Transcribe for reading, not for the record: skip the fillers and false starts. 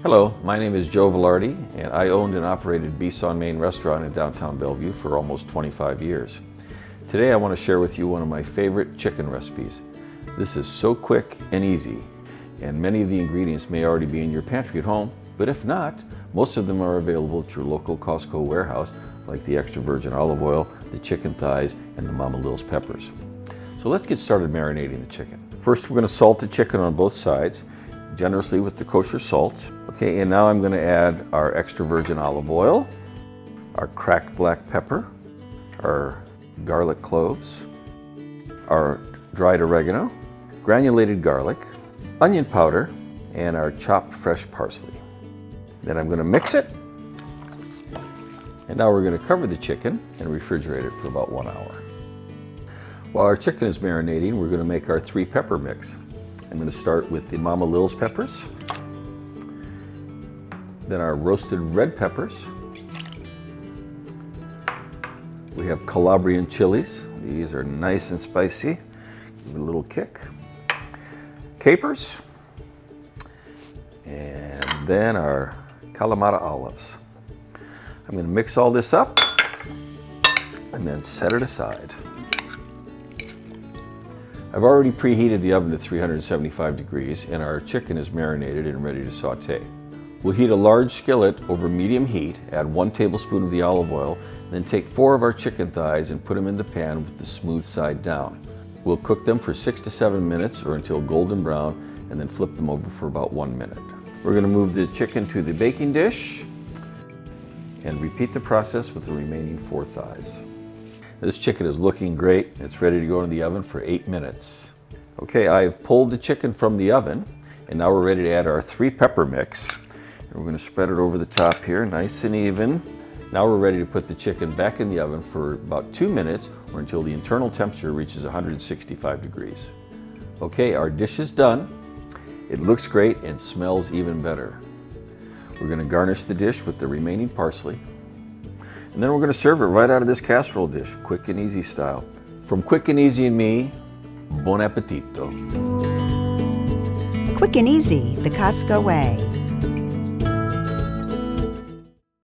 Hello, my name is Joe Velarde, and I owned and operated Beast on Main restaurant in downtown Bellevue for almost 25 years. Today I want to share with you one of my favorite chicken recipes. This is so quick and easy, and many of the ingredients may already be in your pantry at home, but if not, most of them are available at your local Costco warehouse, like the extra virgin olive oil, the chicken thighs, and the Mama Lil's peppers. So let's get started marinating the chicken. First, we're going to salt the chicken on both sides, generously with the kosher salt. Okay, and now I'm going to add our extra virgin olive oil, our cracked black pepper, our garlic cloves, our dried oregano, granulated garlic, onion powder, and our chopped fresh parsley. Then I'm going to mix it, and now we're going to cover the chicken and refrigerate it for about 1 hour. While our chicken is marinating, we're going to make our 3 pepper mix. I'm going to start with the Mama Lil's peppers, then our roasted red peppers. We have Calabrian chilies. These are nice and spicy. Give it a little kick. Capers, and then our Kalamata olives. I'm going to mix all this up and then set it aside. I've already preheated the oven to 375 degrees, and our chicken is marinated and ready to saute. We'll heat a large skillet over medium heat, add 1 tablespoon of the olive oil, then take 4 of our chicken thighs and put them in the pan with the smooth side down. We'll cook them for 6 to 7 minutes or until golden brown, and then flip them over for about 1 minute. We're going to move the chicken to the baking dish and repeat the process with the remaining 4 thighs. This chicken is looking great. It's ready to go in the oven for 8 minutes. Okay, I've pulled the chicken from the oven, and now we're ready to add our 3 pepper mix. And we're going to spread it over the top here, nice and even. Now we're ready to put the chicken back in the oven for about 2 minutes or until the internal temperature reaches 165 degrees. Okay, our dish is done. It looks great and smells even better. We're going to garnish the dish with the remaining parsley. And then we're going to serve it right out of this casserole dish, quick and easy style. From Quick and Easy and me, buon appetito. Quick and easy, the Costco way.